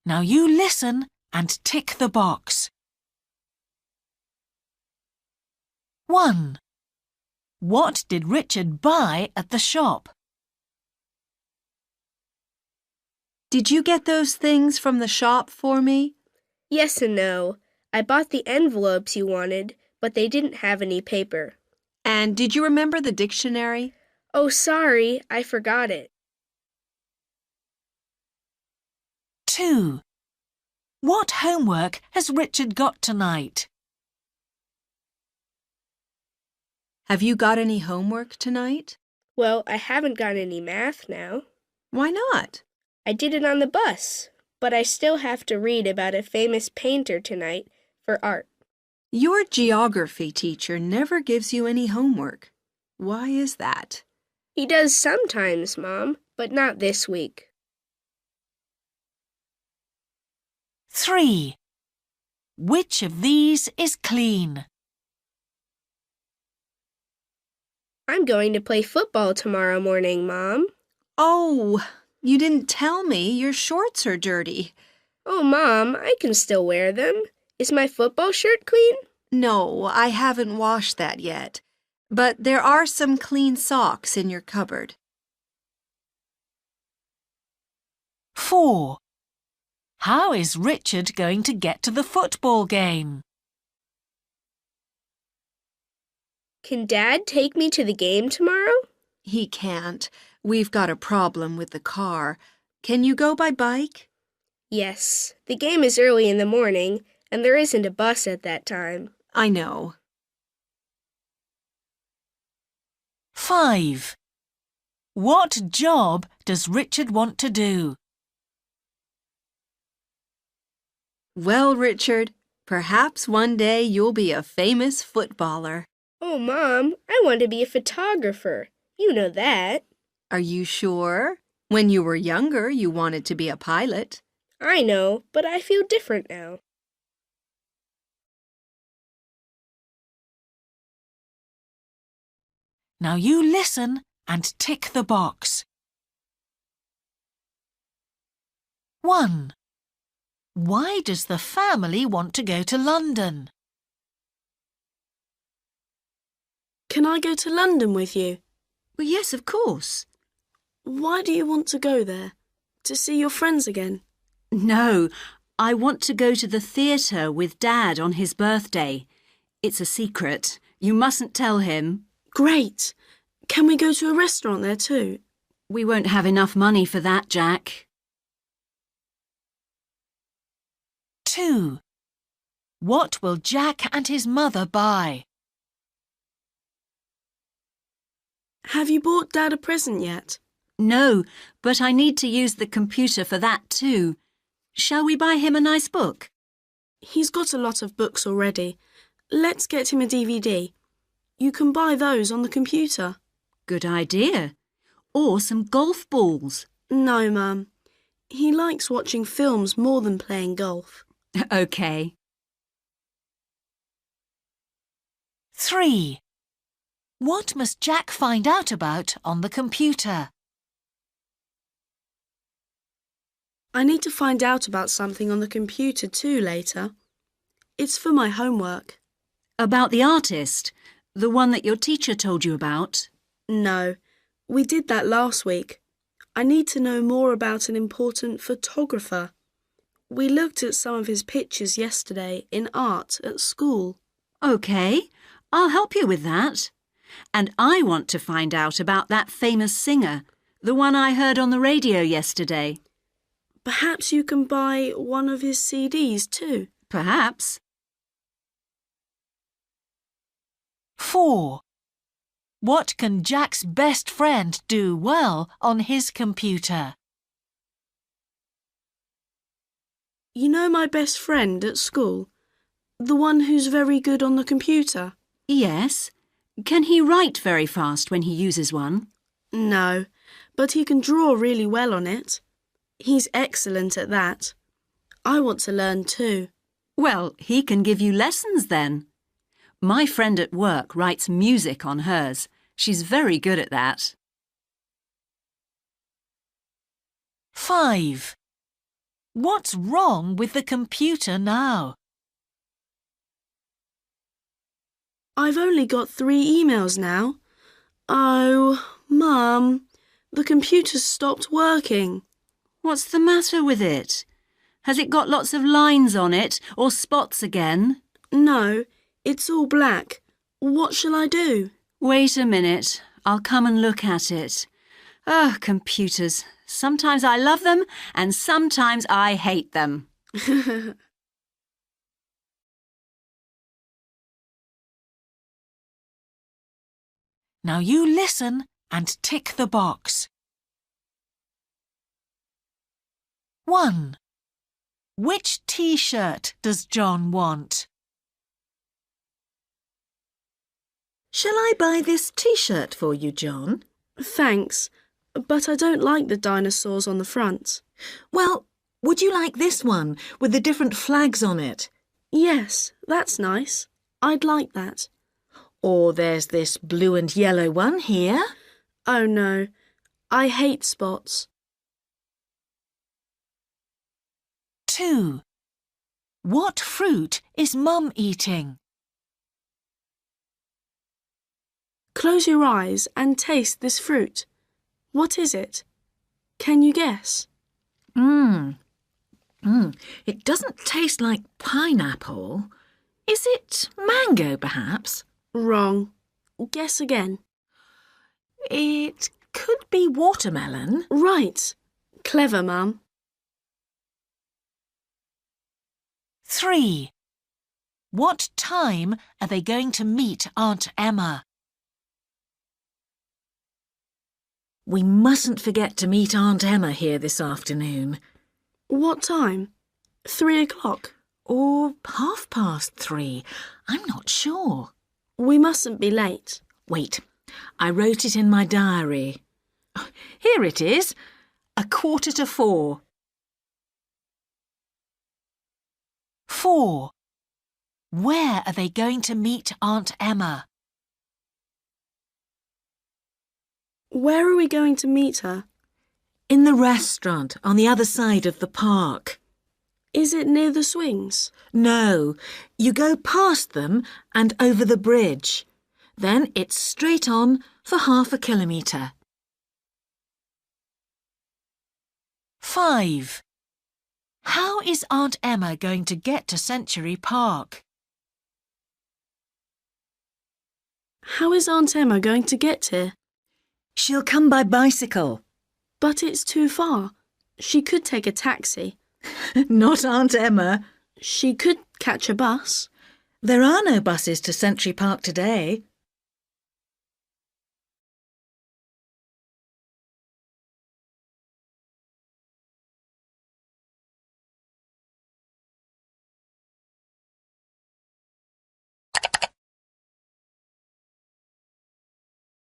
Now you listen and tick the box. 1. What did Richard buy at the shop? Did you get those things from the shop for me? Yes and no. I bought the envelopes you wanted, but they didn't have any paper. And did you remember the dictionary? Oh, sorry, I forgot it. 2. What homework has Richard got tonight? Have you got any homework tonight? Well, I haven't got any math now. Why not? I did it on the bus, but I still have to read about a famous painter tonight for art. Your geography teacher never gives you any homework. Why is that? He does sometimes, Mom, but not this week. 3. Which of these is clean? I'm going to play football tomorrow morning, Mom. Oh, you didn't tell me your shorts are dirty. Oh, Mom, I can still wear them. Is my football shirt clean? No, I haven't washed that yet. But there are some clean socks in your cupboard. 4. How is Richard going to get to the football game? Can Dad take me to the game tomorrow? He can't. We've got a problem with the car. Can you go by bike? Yes, the game is early in the morning, and there isn't a bus at that time. I know. 5. What job does Richard want to do? Well, Richard, perhaps one day you'll be a famous footballer. Oh, Mom, I want to be a photographer. You know that. Are you sure? When you were younger, you wanted to be a pilot. I know, but I feel different now. Now you listen and tick the box. 1. Why does the family want to go to London? Can I go to London with you? Well, yes, of course. Why do you want to go there? To see your friends again? No, I want to go to the theatre with Dad on his birthday. It's a secret. You mustn't tell him. Great! Can we go to a restaurant there too? We won't have enough money for that, Jack. 2. What will Jack and his mother buy? Have you bought Dad a present yet? No, but I need to use the computer for that too. Shall we buy him a nice book? He's got a lot of books already. Let's get him a DVD. You can buy those on the computer. Good idea. Or some golf balls. No, Mum. He likes watching films more than playing golf. OK. 3. What must Jack find out about on the computer? I need to find out about something on the computer too later. It's for my homework. About the artist? The one that your teacher told you about? No, we did that last week. I need to know more about an important photographer. We looked at some of his pictures yesterday in art at school. OK, I'll help you with that. And I want to find out about that famous singer, the one I heard on the radio yesterday. Perhaps you can buy one of his CDs too. Perhaps. 4. What can Jack's best friend do well on his computer? You know my best friend at school? The one who's very good on the computer? Yes. Can he write very fast when he uses one? No, but he can draw really well on it. He's excellent at that. I want to learn too. Well, he can give you lessons then. My friend at work writes music on hers. She's very good at that. 5. What's wrong with the computer now? I've only got 3 emails now. Oh, Mum, the computer's stopped working. What's the matter with it? Has it got lots of lines on it or spots again? No, it's all black. What shall I do? Wait a minute. I'll come and look at it. Ah, computers. Sometimes I love them and sometimes I hate them. Now you listen and tick the box. 1. Which T-shirt does John want? Shall I buy this T-shirt for you, John? Thanks, but I don't like the dinosaurs on the front. Well, would you like this one with the different flags on it? Yes, that's nice. I'd like that. Or there's this blue and yellow one here. Oh no, I hate spots. 2. What fruit is Mum eating? Close your eyes and taste this fruit. What is it? Can you guess? It doesn't taste like pineapple. Is it mango, perhaps? Wrong. Guess again. It could be watermelon. Right. Clever, Mum. 3. What time are they going to meet Aunt Emma? We mustn't forget to meet Aunt Emma here this afternoon. What time? 3 o'clock. Or 3:30. I'm not sure. We mustn't be late. Wait, I wrote it in my diary. Here it is, 4:15. 4. Where are they going to meet Aunt Emma? Where are we going to meet her? In the restaurant on the other side of the park. Is it near the swings? No, you go past them and over the bridge. Then it's straight on for half a kilometre. 5. How is Aunt Emma going to get to Century Park? How is Aunt Emma going to get here? She'll come by bicycle. But it's too far. She could take a taxi. Not Aunt Emma. She could catch a bus. There are no buses to Century Park today.